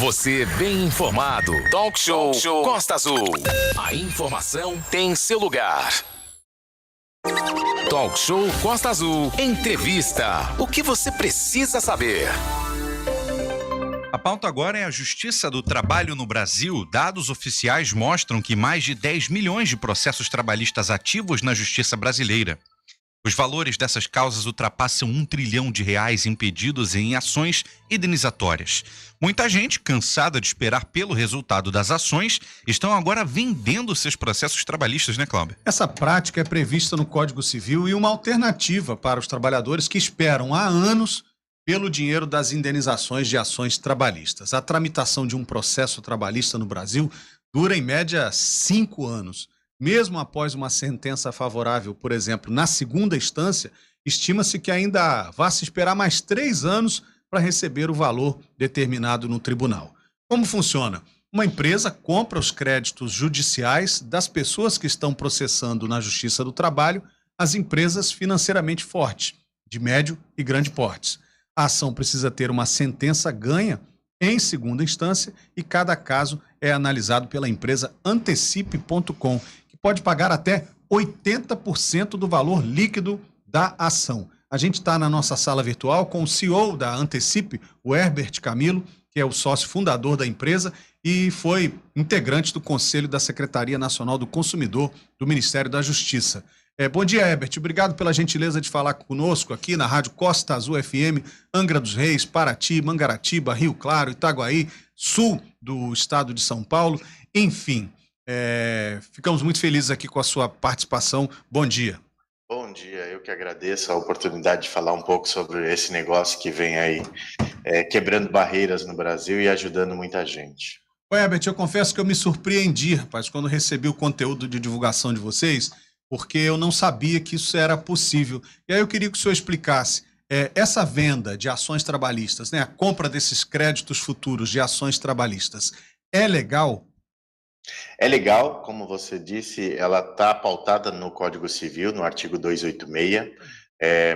Você bem informado. Talk Show Costa Azul. A informação tem seu lugar. Talk Show Costa Azul. Entrevista. O que você precisa saber? A pauta agora é a Justiça do Trabalho no Brasil. Dados oficiais mostram que mais de 10 milhões de processos trabalhistas ativos na Justiça brasileira. Os valores dessas causas ultrapassam R$1 trilhão impedidos em ações indenizatórias. Muita gente, cansada de esperar pelo resultado das ações, estão agora vendendo seus processos trabalhistas, né, Cláudio? Essa prática é prevista no Código Civil e uma alternativa para os trabalhadores que esperam há anos pelo dinheiro das indenizações de ações trabalhistas. A tramitação de um processo trabalhista no Brasil dura, em média, 5 anos. Mesmo após uma sentença favorável, por exemplo, na segunda instância, estima-se que ainda vá se esperar mais 3 anos para receber o valor determinado no tribunal. Como funciona? Uma empresa compra os créditos judiciais das pessoas que estão processando na Justiça do Trabalho as empresas financeiramente fortes, de médio e grande portes. A ação precisa ter uma sentença ganha em segunda instância e cada caso é analisado pela empresa Antecipe.com, que pode pagar até 80% do valor líquido da ação. A gente está na nossa sala virtual com o CEO da Antecipe, o Herbert Camilo, que é o sócio fundador da empresa e foi integrante do Conselho da Secretaria Nacional do Consumidor do Ministério da Justiça. Bom dia, Herbert. Obrigado pela gentileza de falar conosco aqui na Rádio Costa Azul FM, Angra dos Reis, Paraty, Mangaratiba, Rio Claro, Itaguaí, sul do estado de São Paulo. Enfim, ficamos muito felizes aqui com a sua participação. Bom dia. Bom dia, eu que agradeço a oportunidade de falar um pouco sobre esse negócio que vem aí quebrando barreiras no Brasil e ajudando muita gente. Herbert, eu confesso que eu me surpreendi, rapaz, quando recebi o conteúdo de divulgação de vocês, porque eu não sabia que isso era possível. E aí eu queria que o senhor explicasse essa venda de ações trabalhistas, né, a compra desses créditos futuros de ações trabalhistas, é legal? É legal, como você disse, ela está pautada no Código Civil, no artigo 286.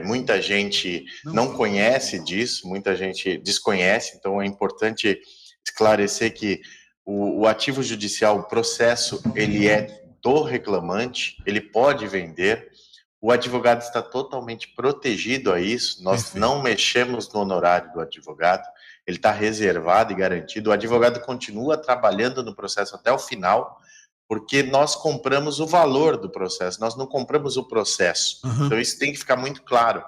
Muita gente não conhece disso, muita gente desconhece, então é importante esclarecer que o ativo judicial, o processo, ele é do reclamante, ele pode vender, o advogado está totalmente protegido a isso, nós não mexemos no honorário do advogado, ele está reservado e garantido, o advogado continua trabalhando no processo até o final, porque nós compramos o valor do processo, nós não compramos o processo. Então isso tem que ficar muito claro.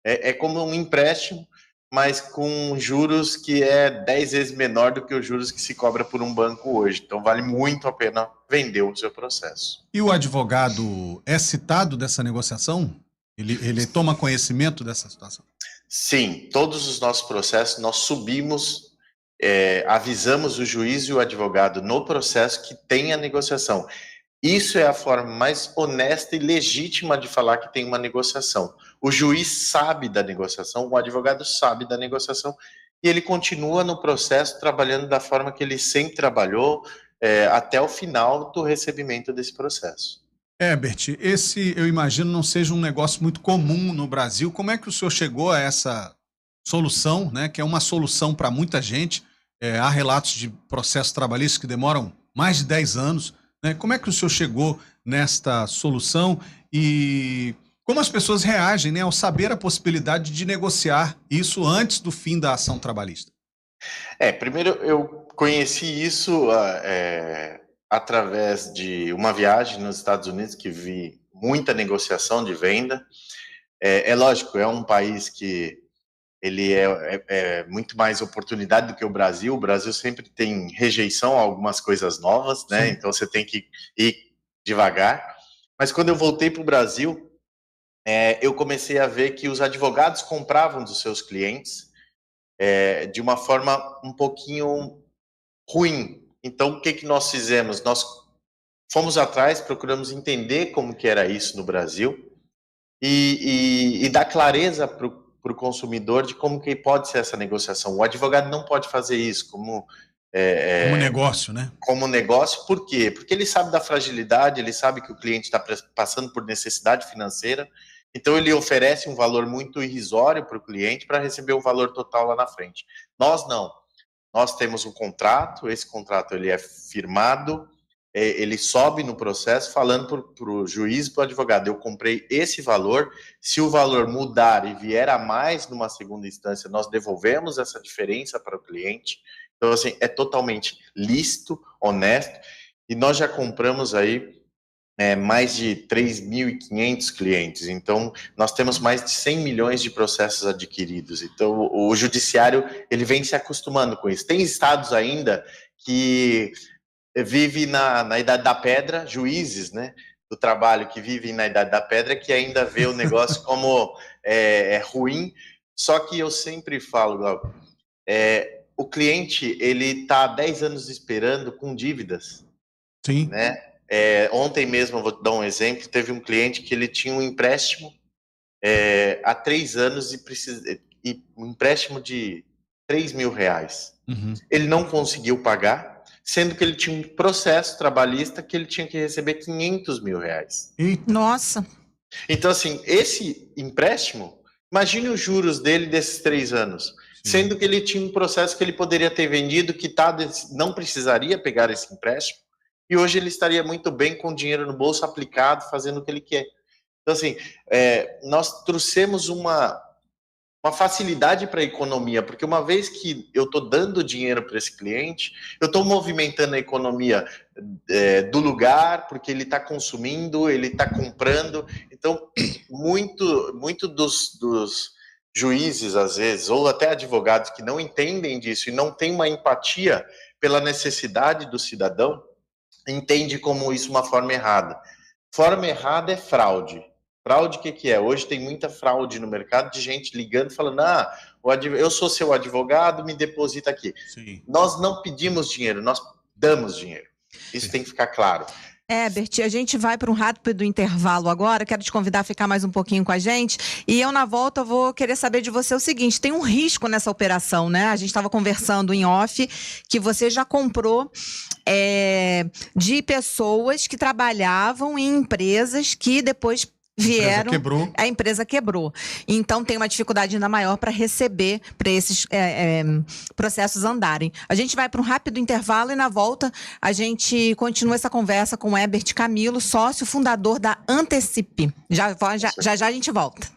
É como um empréstimo, mas com juros que é 10 vezes menor do que os juros que se cobra por um banco hoje. Então vale muito a pena vender o seu processo. E o advogado é citado dessa negociação? Ele toma conhecimento dessa situação? Sim, todos os nossos processos nós subimos, avisamos o juiz e o advogado no processo que tem a negociação. Isso é a forma mais honesta e legítima de falar que tem uma negociação. O juiz sabe da negociação, o advogado sabe da negociação e ele continua no processo trabalhando da forma que ele sempre trabalhou até o final do recebimento desse processo. Herbert, esse eu imagino não seja um negócio muito comum no Brasil. Como é que o senhor chegou a essa solução, né, que é uma solução para muita gente? Há relatos de processos trabalhistas que demoram mais de 10 anos. Como é que o senhor chegou nesta solução e como as pessoas reagem, né, ao saber a possibilidade de negociar isso antes do fim da ação trabalhista? Primeiro eu conheci isso através de uma viagem nos Estados Unidos que vi muita negociação de venda. Lógico, é um país que ele é muito mais oportunidade do que o Brasil. O Brasil sempre tem rejeição a algumas coisas novas, né? Sim. Então você tem que ir devagar. Mas quando eu voltei para o Brasil, eu comecei a ver que os advogados compravam dos seus clientes de uma forma um pouquinho ruim. Então o que nós fizemos? Nós fomos atrás, procuramos entender como que era isso no Brasil e dar clareza para o consumidor de como que pode ser essa negociação. O advogado não pode fazer isso como negócio, né? Como negócio, por quê? Porque ele sabe da fragilidade, ele sabe que o cliente está passando por necessidade financeira, então ele oferece um valor muito irrisório para o cliente para receber o valor total lá na frente. Nós não. nós temos um contrato, esse contrato ele é firmado, ele sobe no processo falando para o juiz e para o advogado, eu comprei esse valor, se o valor mudar e vier a mais numa segunda instância, nós devolvemos essa diferença para o cliente. Então, assim, é totalmente lícito, honesto, e nós já compramos aí mais de 3.500 clientes, então nós temos mais de 100 milhões de processos adquiridos, então o judiciário ele vem se acostumando com isso. Tem estados ainda que vivem na Idade da Pedra, juízes, né, do trabalho que vivem na Idade da Pedra, que ainda vê o negócio como ruim, só que eu sempre falo, Glauco, o cliente ele está há 10 anos esperando com dívidas, Sim. né? Ontem mesmo, eu vou dar um exemplo, teve um cliente que ele tinha um empréstimo há 3 anos e um empréstimo de R$3.000. Uhum. Ele não conseguiu pagar, sendo que ele tinha um processo trabalhista que ele tinha que receber R$500.000. Nossa! Então, assim, esse empréstimo, imagine os juros dele desses 3 anos, sendo que ele tinha um processo que ele poderia ter vendido, não precisaria pegar esse empréstimo, e hoje ele estaria muito bem com o dinheiro no bolso aplicado, fazendo o que ele quer. Então, assim, nós trouxemos uma facilidade para a economia, porque uma vez que eu estou dando dinheiro para esse cliente, eu estou movimentando a economia do lugar, porque ele está consumindo, ele está comprando. Então, muito dos juízes, às vezes, ou até advogados que não entendem disso e não têm uma empatia pela necessidade do cidadão, entende como isso uma forma errada. Forma errada é fraude. Fraude, o que é? Hoje tem muita fraude no mercado de gente ligando, falando, eu sou seu advogado, me deposita aqui. Sim. Nós não pedimos dinheiro, nós damos dinheiro. Isso tem que ficar claro. Bert, a gente vai para um rápido intervalo agora, quero te convidar a ficar mais um pouquinho com a gente, e eu na volta vou querer saber de você o seguinte, tem um risco nessa operação, né? A gente estava conversando em off, que você já comprou de pessoas que trabalhavam em empresas que depois vieram, a empresa quebrou. Então tem uma dificuldade ainda maior para receber, para esses processos andarem. A gente vai para um rápido intervalo e na volta a gente continua essa conversa com o Herbert Camilo, sócio fundador da Antecipe. Já a gente volta.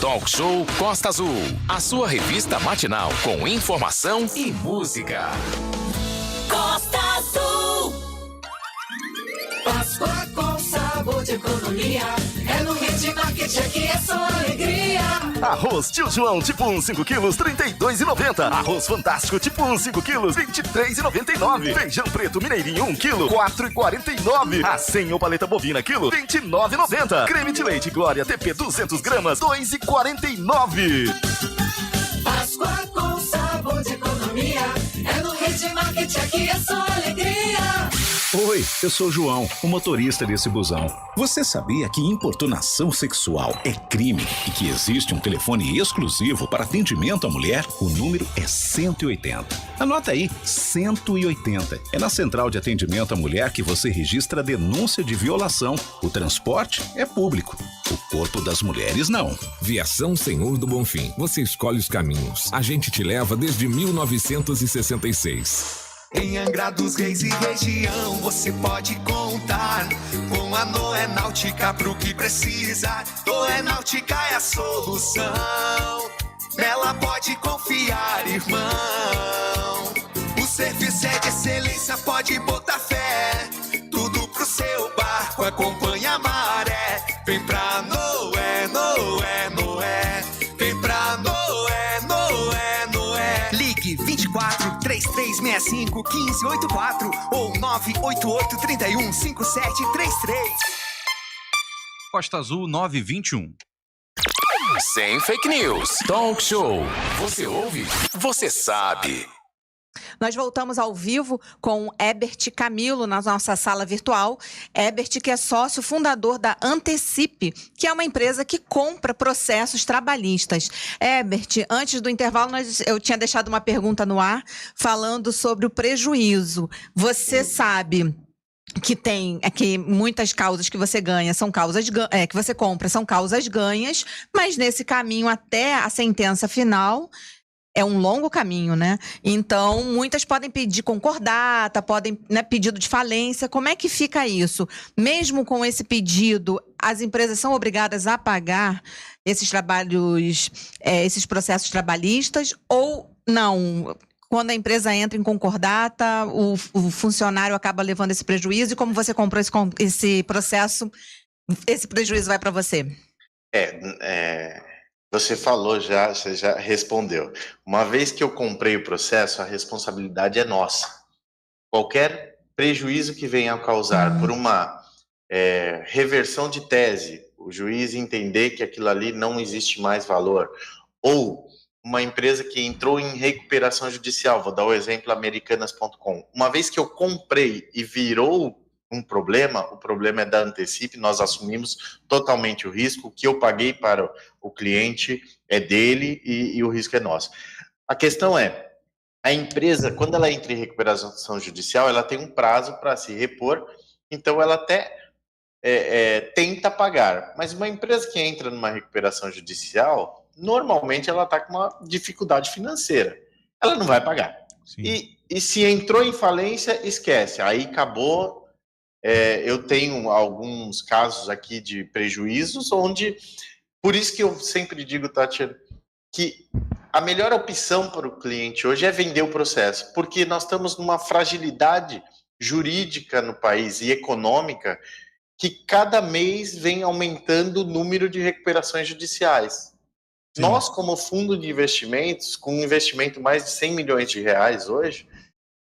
Talk Show Costa Azul, a sua revista matinal com informação e música. Costa Azul. Páscoa com sabor de economia. É no Rede Market, aqui é só alegria. Arroz Tio João tipo 1, 5 quilos, R$ 32,90. Arroz Fantástico tipo 1, 5 quilos, R$ 23,99. Feijão preto Mineirinho 1 quilo, R$ 4,49. A 100 ou paleta bovina quilo, R$ 29,90. Creme de leite Glória TP 200 gramas, R$ 2,49. Páscoa com sabor de economia. É no Rede Market, aqui é só alegria. Oi, eu sou o João, o motorista desse busão. Você sabia que importunação sexual é crime e que existe um telefone exclusivo para atendimento à mulher? O número é 180. Anota aí, 180. É na central de atendimento à mulher que você registra a denúncia de violação. O transporte é público. O corpo das mulheres não. Viação Senhor do Bonfim. Você escolhe os caminhos. A gente te leva desde 1966. Em Angra dos Reis e região você pode contar com a Noé Náutica pro que precisa. Noé Náutica é a solução, nela pode confiar, irmão. O serviço é de excelência, pode botar fé. Tudo pro seu barco, acompanha a maré. Vem pra Noé, Noé, Noé. Vem pra Noé, Noé, Noé. Ligue 24 3365 1584 ou 988 31 5733. Costa Azul 921. Sem fake news. Talk Show. Você ouve? Você sabe. Nós voltamos ao vivo com o Herbert Camilo na nossa sala virtual. Herbert, que é sócio fundador da Antecipe, que é uma empresa que compra processos trabalhistas. Herbert, antes do intervalo, eu tinha deixado uma pergunta no ar falando sobre o prejuízo. Você sabe que que muitas causas que você ganha são causas que você compra são causas ganhas, mas nesse caminho até a sentença final é um longo caminho, né? Então, muitas podem pedir concordata, podem, né, pedido de falência. Como é que fica isso? Mesmo com esse pedido, as empresas são obrigadas a pagar esses trabalhos, esses processos trabalhistas ou não? Quando a empresa entra em concordata, o funcionário acaba levando esse prejuízo e como você comprou esse processo, esse prejuízo vai para você? Você falou já, você já respondeu. Uma vez que eu comprei o processo, a responsabilidade é nossa. Qualquer prejuízo que venha a causar por uma reversão de tese, o juiz entender que aquilo ali não existe mais valor, ou uma empresa que entrou em recuperação judicial, vou dar o exemplo Americanas.com. Uma vez que eu comprei e virou um problema, o problema é da Antecipe, nós assumimos totalmente o risco, o que eu paguei para o cliente é dele e o risco é nosso. A questão é, a empresa, quando ela entra em recuperação judicial, ela tem um prazo para se repor, então ela até tenta pagar, mas uma empresa que entra numa recuperação judicial, normalmente ela está com uma dificuldade financeira, ela não vai pagar. E se entrou em falência, esquece, aí acabou. Eu tenho alguns casos aqui de prejuízos, onde, por isso que eu sempre digo, Tatiana, que a melhor opção para o cliente hoje é vender o processo, porque nós estamos numa fragilidade jurídica no país e econômica que cada mês vem aumentando o número de recuperações judiciais. Sim. Nós, como fundo de investimentos, com um investimento mais de 100 milhões de reais hoje,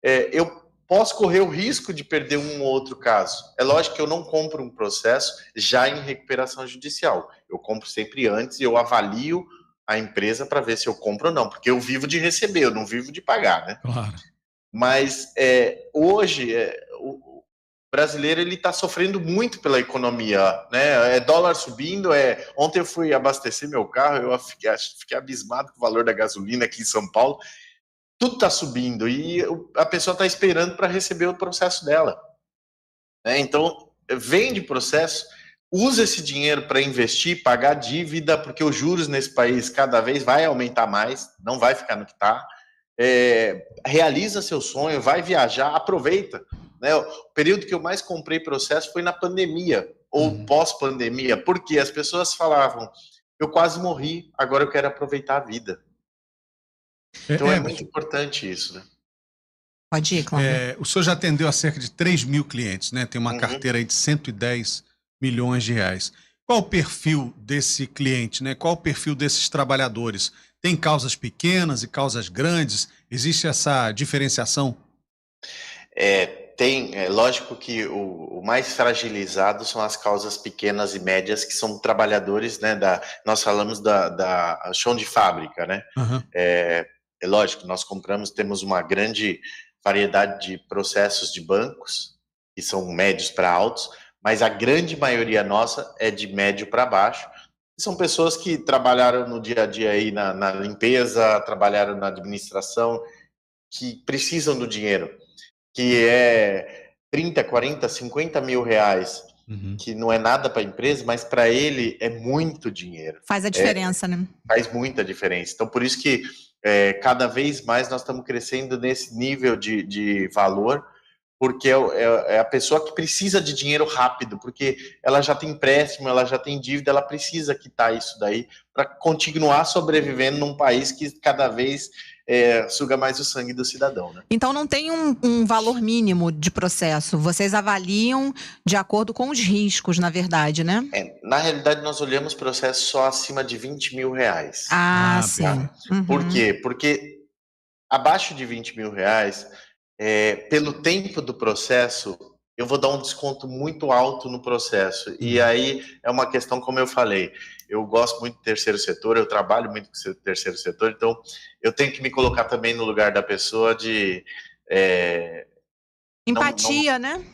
eu posso correr o risco de perder um ou outro caso. É lógico que eu não compro um processo já em recuperação judicial. Eu compro sempre antes e eu avalio a empresa para ver se eu compro ou não, porque eu vivo de receber, eu não vivo de pagar, né? Claro. Mas hoje o brasileiro ele está sofrendo muito pela economia, né? Dólar subindo. Ontem eu fui abastecer meu carro, eu fiquei abismado com o valor da gasolina aqui em São Paulo. Tudo está subindo e a pessoa está esperando para receber o processo dela. Então, vende processo, usa esse dinheiro para investir, pagar dívida, porque os juros nesse país cada vez vai aumentar mais, não vai ficar no que está. Realiza seu sonho, vai viajar, aproveita. Né? O período que eu mais comprei processo foi na pandemia, ou pós-pandemia, porque as pessoas falavam, eu quase morri, agora eu quero aproveitar a vida. Então é muito importante isso, né? Pode ir, Cláudio. O senhor já atendeu a cerca de 3 mil clientes, né? Tem uma carteira aí de 110 milhões de reais. Qual o perfil desse cliente, né? Qual o perfil desses trabalhadores? Tem causas pequenas e causas grandes? Existe essa diferenciação? Tem. É lógico que o mais fragilizado são as causas pequenas e médias, que são trabalhadores, né? Nós falamos da chão de fábrica, né? Uhum. É lógico, nós temos uma grande variedade de processos de bancos, que são médios para altos, mas a grande maioria nossa é de médio para baixo. São pessoas que trabalharam no dia a dia aí na limpeza, trabalharam na administração, que precisam do dinheiro, que é 30, 40, 50 mil reais, que não é nada para a empresa, mas para ele é muito dinheiro. Faz a diferença, né? Faz muita diferença. Então, por isso que cada vez mais nós estamos crescendo nesse nível de valor, porque é a pessoa que precisa de dinheiro rápido, porque ela já tem empréstimo, ela já tem dívida, ela precisa quitar isso daí para continuar sobrevivendo num país que cada vez suga mais o sangue do cidadão, né? Então não tem um valor mínimo de processo, vocês avaliam de acordo com os riscos, na verdade, né? Na realidade, nós olhamos processos só acima de 20 mil reais. Sim. Por quê? Porque abaixo de 20 mil reais, pelo tempo do processo, eu vou dar um desconto muito alto no processo. E aí é uma questão, como eu falei, eu gosto muito do terceiro setor, eu trabalho muito com o terceiro setor, então eu tenho que me colocar também no lugar da pessoa de... empatia, né?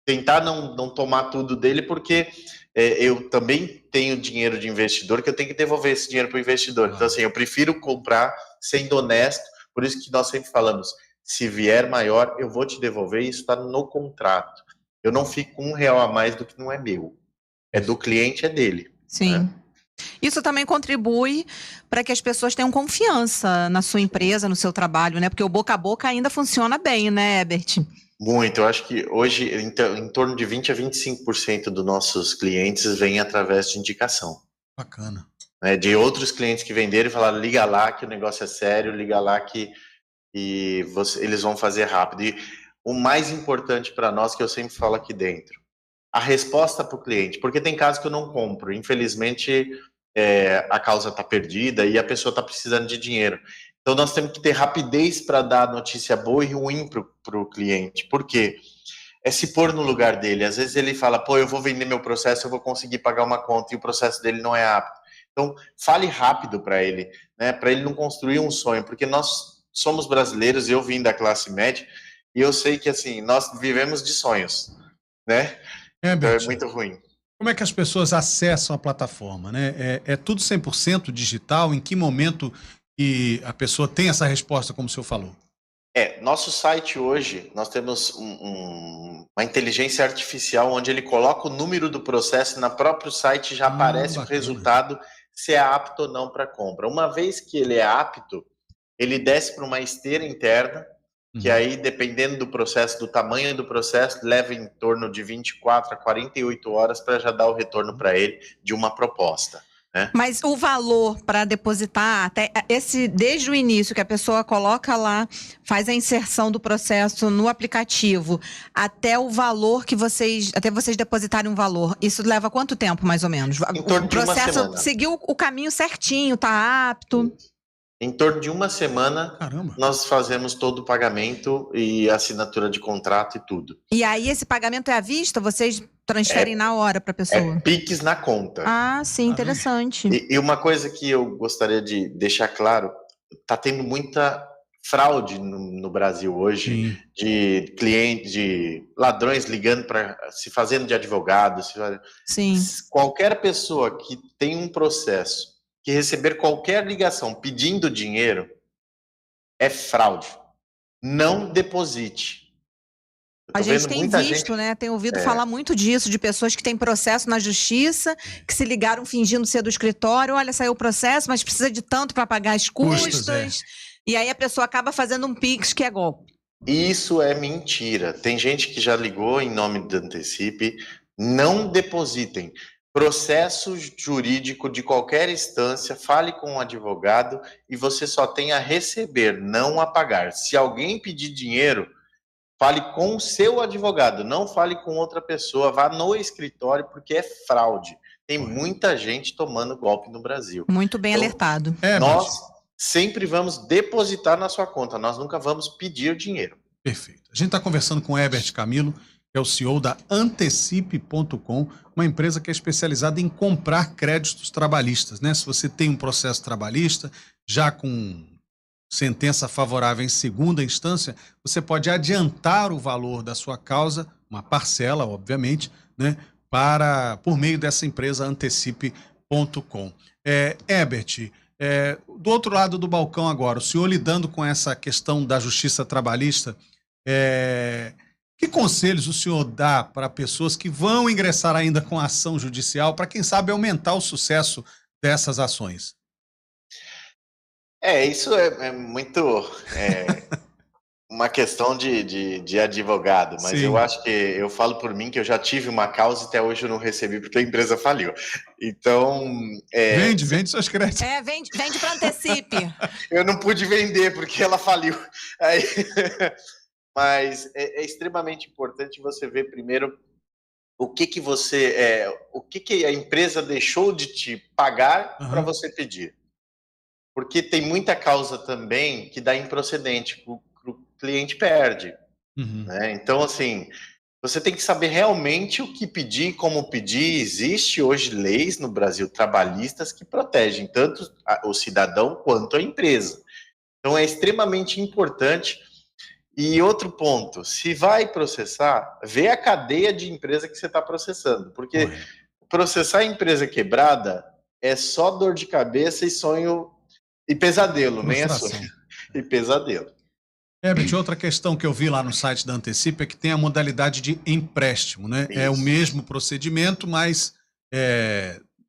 Tentar não tomar tudo dele, porque eu também tenho dinheiro de investidor, que eu tenho que devolver esse dinheiro para o investidor. Então, assim, eu prefiro comprar sendo honesto, por isso que nós sempre falamos, se vier maior, eu vou te devolver, isso está no contrato. Eu não fico com R$1 a mais do que não é meu. É do cliente, é dele. Sim. Né? Isso também contribui para que as pessoas tenham confiança na sua empresa, no seu trabalho, né? Porque o boca a boca ainda funciona bem, né, Herbert? Muito. Eu acho que hoje em torno de 20 a 25% dos nossos clientes vêm através de indicação. Bacana. Né? De outros clientes que venderam e falaram, liga lá que o negócio é sério, liga lá que eles vão fazer rápido. E o mais importante para nós, que eu sempre falo aqui dentro, a resposta para o cliente, porque tem casos que eu não compro, infelizmente a causa está perdida e a pessoa está precisando de dinheiro. Então nós temos que ter rapidez para dar notícia boa e ruim para o cliente, porque é se pôr no lugar dele. Às vezes ele fala, pô, eu vou vender meu processo, eu vou conseguir pagar uma conta, e o processo dele não é apto. Então fale rápido para ele, né, para ele não construir um sonho, porque nós somos brasileiros, eu vim da classe média, e eu sei que assim, nós vivemos de sonhos, né? Então é muito ruim. Como é que as pessoas acessam a plataforma, né? É tudo 100% digital? Em que momento que a pessoa tem essa resposta, como o senhor falou? Nosso site hoje, nós temos uma inteligência artificial onde ele coloca o número do processo e no próprio site já aparece o resultado, se é apto ou não para compra. Uma vez que ele é apto, ele desce para uma esteira interna, que aí, dependendo do processo, do tamanho do processo, leva em torno de 24 a 48 horas para já dar o retorno para ele de uma proposta. Né? Mas o valor para depositar, até desde o início que a pessoa coloca lá, faz a inserção do processo no aplicativo, até o valor até vocês depositarem um valor, isso leva quanto tempo, mais ou menos? Em torno de uma semana. O processo seguiu o caminho certinho, tá apto? Em torno de uma semana, nós fazemos todo o pagamento e assinatura de contrato e tudo. E aí esse pagamento é à vista? Vocês transferem na hora para a pessoa? Pix na conta. Ah, sim, interessante. E uma coisa que eu gostaria de deixar claro, tá tendo muita fraude no Brasil hoje, de clientes, de ladrões ligando se fazendo de advogado. Sim. Qualquer pessoa que tem um processo, que receber qualquer ligação pedindo dinheiro, é fraude. Não deposite. A gente tem visto, né? Tem ouvido falar muito disso, de pessoas que têm processo na justiça, que se ligaram fingindo ser do escritório. Olha, saiu o processo, mas precisa de tanto para pagar as custas. E aí a pessoa acaba fazendo um Pix que é golpe. Isso é mentira. Tem gente que já ligou em nome do Antecipe. Não depositem. Processo jurídico de qualquer instância, fale com um advogado e você só tem a receber, não a pagar. Se alguém pedir dinheiro, fale com o seu advogado, não fale com outra pessoa, vá no escritório, porque é fraude. Tem muita gente tomando golpe no Brasil. Muito bem alertado. Nós sempre vamos depositar na sua conta, nós nunca vamos pedir dinheiro. Perfeito. A gente está conversando com o Herbert Camilo, que é o CEO da Antecipe.com, uma empresa que é especializada em comprar créditos trabalhistas, né? Se você tem um processo trabalhista, já com sentença favorável em segunda instância, você pode adiantar o valor da sua causa, uma parcela, obviamente, né? Por meio dessa empresa Antecipe.com. Herbert, do outro lado do balcão agora, o senhor lidando com essa questão da justiça trabalhista, que conselhos o senhor dá para pessoas que vão ingressar ainda com ação judicial, para quem sabe aumentar o sucesso dessas ações? Isso é muito uma questão de advogado, mas Sim. eu acho que eu falo por mim que eu já tive uma causa e até hoje eu não recebi porque a empresa faliu. Então... Vende seus créditos. Vende para Antecipe. Eu não pude vender porque ela faliu. Aí... Mas é extremamente importante você ver primeiro o que a empresa deixou de te pagar para você pedir. Porque tem muita causa também que dá improcedente, o cliente perde. Né? Então, assim, você tem que saber realmente o que pedir, como pedir. Existe hoje leis no Brasil trabalhistas que protegem tanto o cidadão quanto a empresa. Então, é extremamente importante. E outro ponto, se vai processar, vê a cadeia de empresa que você está processando, porque processar a empresa quebrada é só dor de cabeça e sonho e pesadelo, nem é sonho, e pesadelo. Herbert, outra questão que eu vi lá no site da Antecipe é que tem a modalidade de empréstimo, né? É o mesmo procedimento, mas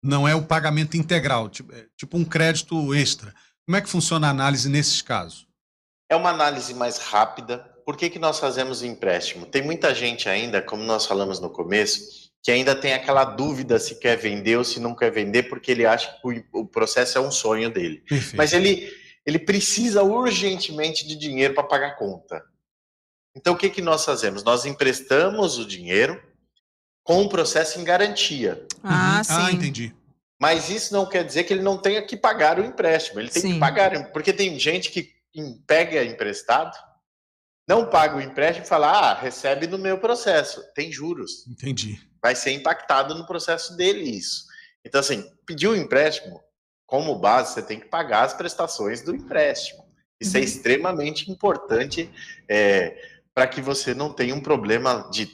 Não é o pagamento integral, tipo um crédito extra. Como é que funciona a análise nesses casos? É uma análise mais rápida. Por que nós fazemos o empréstimo? Tem muita gente ainda, como nós falamos no começo, que ainda tem aquela dúvida se quer vender ou se não quer vender, porque ele acha que o processo é um sonho dele. Perfeito. Mas ele precisa urgentemente de dinheiro para pagar a conta. Então, o que nós fazemos? Nós emprestamos o dinheiro com o processo em garantia. Sim. Entendi. Mas isso não quer dizer que ele não tenha que pagar o empréstimo. Ele tem que pagar, porque tem gente que pega emprestado, não paga o empréstimo e fala, recebe no meu processo. Tem juros. Entendi. Vai ser impactado no processo dele isso. Então, assim, pediu um empréstimo, como base, você tem que pagar as prestações do empréstimo. Isso é extremamente importante para que você não tenha um problema de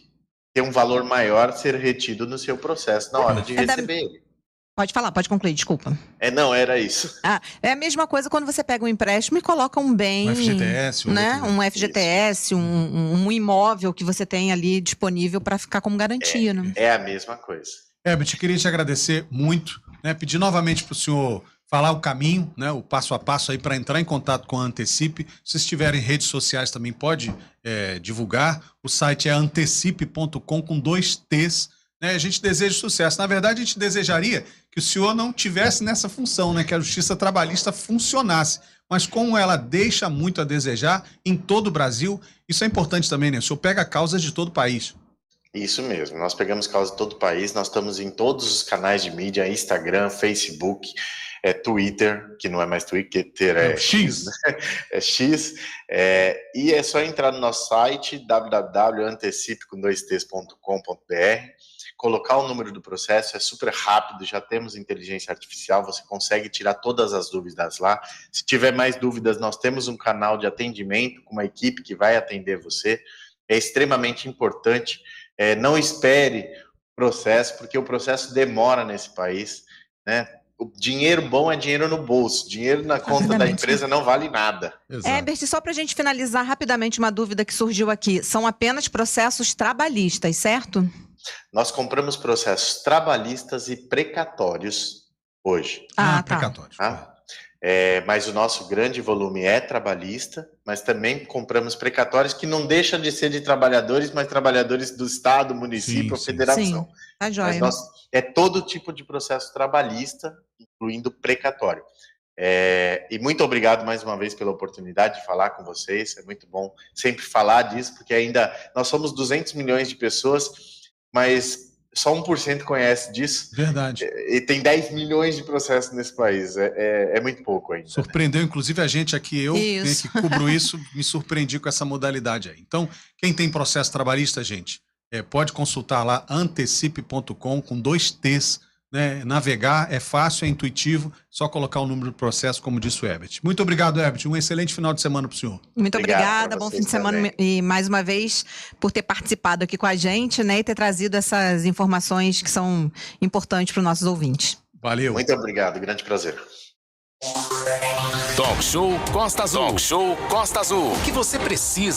ter um valor maior ser retido no seu processo na hora de receber ele. Pode falar, pode concluir, desculpa. Não, era isso. É a mesma coisa quando você pega um empréstimo e coloca um bem... Um FGTS. Né? Um FGTS, um imóvel que você tem ali disponível para ficar como garantia. Né? É a mesma coisa. Herbert, eu queria te agradecer muito, né? Pedir novamente para o senhor falar o caminho, né? O passo a passo aí para entrar em contato com a Antecipe. Se vocês tiverem redes sociais também pode divulgar. O site é antecipe.com com 2 T's. Né, a gente deseja sucesso. Na verdade, a gente desejaria que o senhor não tivesse nessa função, né, que a justiça trabalhista funcionasse. Mas como ela deixa muito a desejar em todo o Brasil, isso é importante também, né? O senhor pega causas de todo o país. Isso mesmo, nós pegamos causas de todo o país, nós estamos em todos os canais de mídia, Instagram, Facebook, Twitter, que não é mais Twitter, é X, né? É X, e é só entrar no nosso site, www.antecipe.com.br, colocar o número do processo, é super rápido, já temos inteligência artificial, você consegue tirar todas as dúvidas lá. Se tiver mais dúvidas, nós temos um canal de atendimento com uma equipe que vai atender você. É extremamente importante, não espere o processo, porque o processo demora nesse país, né? O dinheiro bom é dinheiro no bolso, dinheiro na conta da empresa não vale nada. Herbert, só para a gente finalizar rapidamente uma dúvida que surgiu aqui, são apenas processos trabalhistas, certo? Nós compramos processos trabalhistas e precatórios hoje. Precatórios. Tá? Mas o nosso grande volume é trabalhista, mas também compramos precatórios que não deixam de ser de trabalhadores, mas trabalhadores do Estado, município ou federação. Sim, tá joia. Mas é todo tipo de processo trabalhista, incluindo precatório. E muito obrigado mais uma vez pela oportunidade de falar com vocês. É muito bom sempre falar disso, porque ainda nós somos 200 milhões de pessoas, mas só 1% conhece disso. Verdade. E tem 10 milhões de processos nesse país. É muito pouco ainda. Surpreendeu, inclusive, a gente aqui. Eu que cubro isso, me surpreendi com essa modalidade aí. Então, quem tem processo trabalhista, gente, pode consultar lá, antecipe.com com 2 T's. Né? Navegar é fácil, é intuitivo, só colocar o número do processo, como disse o Herbert. Muito obrigado, Herbert. Um excelente final de semana para o senhor. Muito obrigada, bom fim de semana e mais uma vez por ter participado aqui com a gente, né, e ter trazido essas informações que são importantes para os nossos ouvintes. Valeu. Muito obrigado, grande prazer. Talk Show Costa Azul. Talk Show Costa Azul. O que você precisa